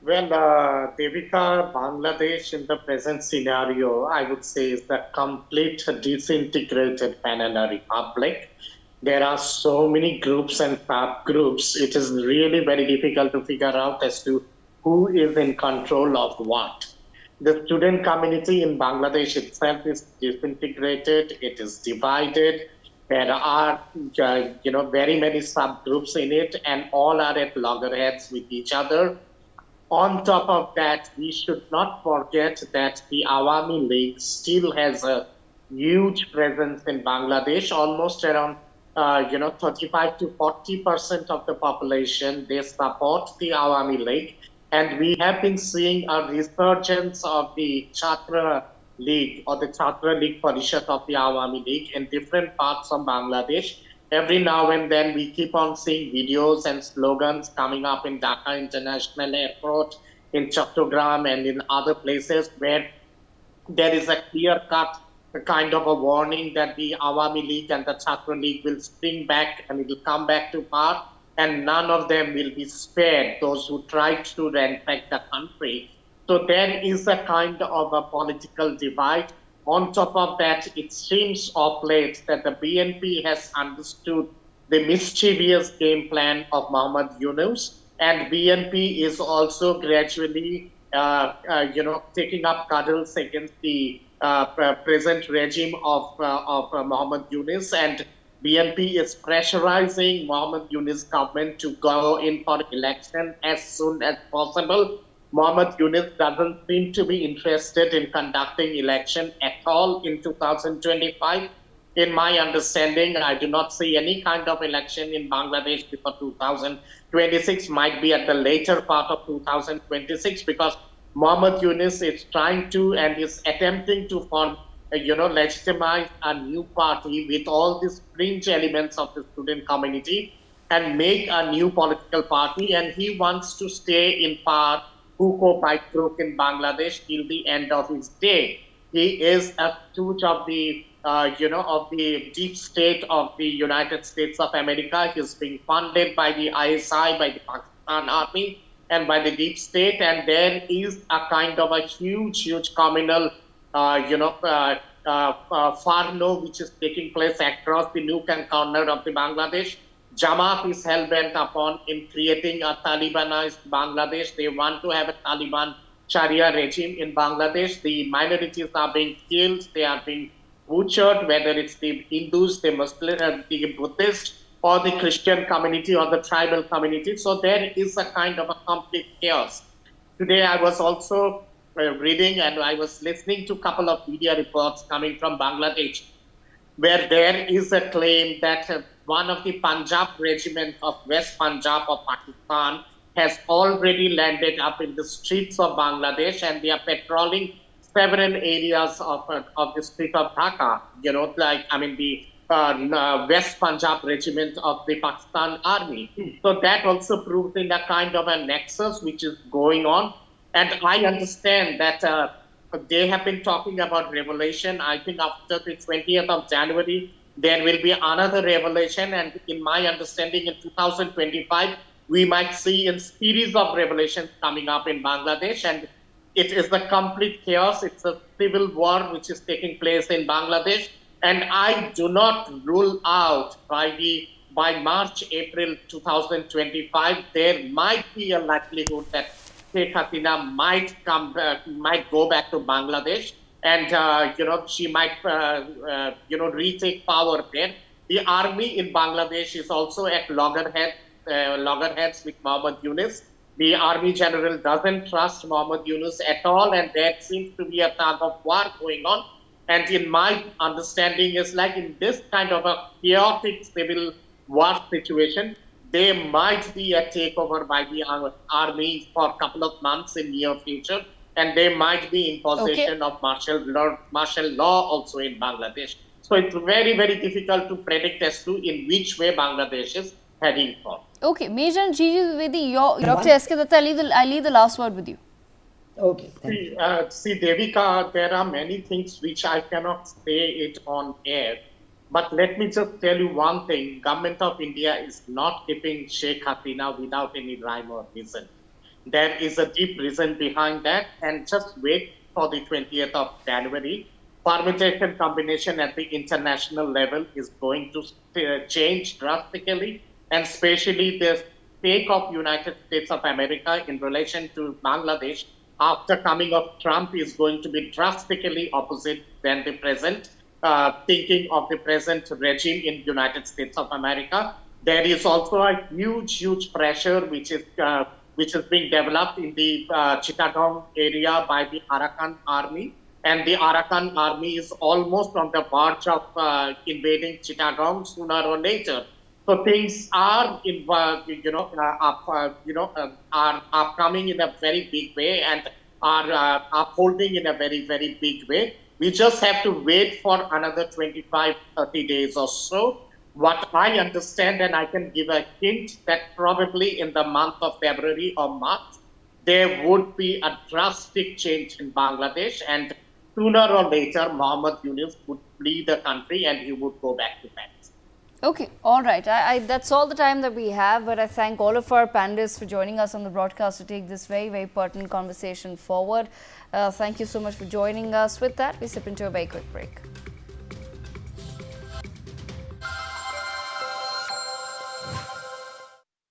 Well, Devika, Bangladesh in the present scenario, I would say, is the complete disintegrated banana republic. There are so many groups and subgroups. It is really very difficult to figure out as to who is in control of what. The student community in Bangladesh itself is disintegrated. It is divided. There are, very many subgroups in it, and all are at loggerheads with each other. On top of that, we should not forget that the Awami League still has a huge presence in Bangladesh, almost around 35 to 40% of the population. They support the Awami League, and we have been seeing a resurgence of the Chhatra League or the Chhatra League Parishad of the Awami League in different parts of Bangladesh. Every now and then we keep on seeing videos and slogans coming up in Dhaka International Airport, in Chattogram, and in other places where there is a clear cut kind of a warning that the Awami League and the Chhatra League will spring back and it will come back to power, and none of them will be spared, those who tried to ransack the country. So there is a kind of a political divide. On top of that, it seems of late that the BNP has understood the mischievous game plan of Mohammad Yunus, and BNP is also gradually, taking up cuddles against the present regime of Mohammad Yunus, and BNP is pressurizing Mohammad Yunus government to go in for election as soon as possible. Mohammad Yunus doesn't seem to be interested in conducting election at all in 2025. In my understanding, I do not see any kind of election in Bangladesh before 2026, might be at the later part of 2026, because Mohammad Yunus is trying to and is attempting to form, legitimize a new party with all these fringe elements of the student community and make a new political party. And he wants to stay in power, hook by crook, in Bangladesh till the end of his day. He is a stooge of the, of the deep state of the United States of America. He's being funded by the ISI, by the Pakistan Army, and by the deep state. And there is a kind of a huge communal, farno which is taking place across the nook and corner of the Bangladesh. Jamaat is hell bent upon in creating a Talibanized Bangladesh. They want to have a Taliban Sharia regime in Bangladesh. The minorities are being killed, they are being butchered, whether it's the Hindus, the Muslim, the Buddhist, or the Christian community or the tribal community. So there is a kind of a complete chaos. Today, I was also reading and I was listening to a couple of media reports coming from Bangladesh, where there is a claim that one of the Punjab regiment of West Punjab of Pakistan has already landed up in the streets of Bangladesh, and they are patrolling several areas of the street of Dhaka, the West Punjab regiment of the Pakistan army. So that also proves in a kind of a nexus which is going on. And I understand that they have been talking about revelation. I think after the 20th of January, there will be another revelation. And in my understanding, in 2025, we might see a series of revelations coming up in Bangladesh. And it is a complete chaos. It's a civil war which is taking place in Bangladesh. And I do not rule out by March, April 2025, there might be a likelihood that Sheikh Hasina might go back to Bangladesh, and she might retake power there. The army in Bangladesh is also at loggerheads with Mohammad Yunus. The army general doesn't trust Mohammad Yunus at all, and there seems to be a tug of war going on. And in my understanding, is like in this kind of a chaotic civil war situation, there might be a takeover by the army for a couple of months in near future, and they might be in Okay. possession of martial law also in Bangladesh. So it's very difficult to predict as to in which way Bangladesh is heading for. Okay, Major and Gigi Vedi, your And Dr. one, S.K. Datta, I leave the last word with you. okay, thank you. See, Devika, there are many things which I cannot say it on air. But let me just tell you one thing. Government of India is not keeping Sheikh Hasina without any rhyme or reason. There is a deep reason behind that, and just wait for the 20th of January. Permutation combination at the international level is going to change drastically, and especially the stake of United States of America in relation to Bangladesh after coming of Trump is going to be drastically opposite than the present thinking of the present regime in United States of America. There is also a huge pressure which is being developed in the Chittagong area by the Arakan army, and the Arakan army is almost on the verge of invading Chittagong sooner or later. So things are, are upcoming in a very big way and are upholding in a very big way. We just have to wait for another 25, 30 days or so. What I understand, and I can give a hint that probably in the month of February or March, there would be a drastic change in Bangladesh, and sooner or later, Mohammed Yunus would flee the country and he would go back to Paris. Okay, all right. That's all the time that we have, but I thank all of our panelists for joining us on the broadcast to take this very pertinent conversation forward. Thank you so much for joining us. With that, we slip into a very quick break.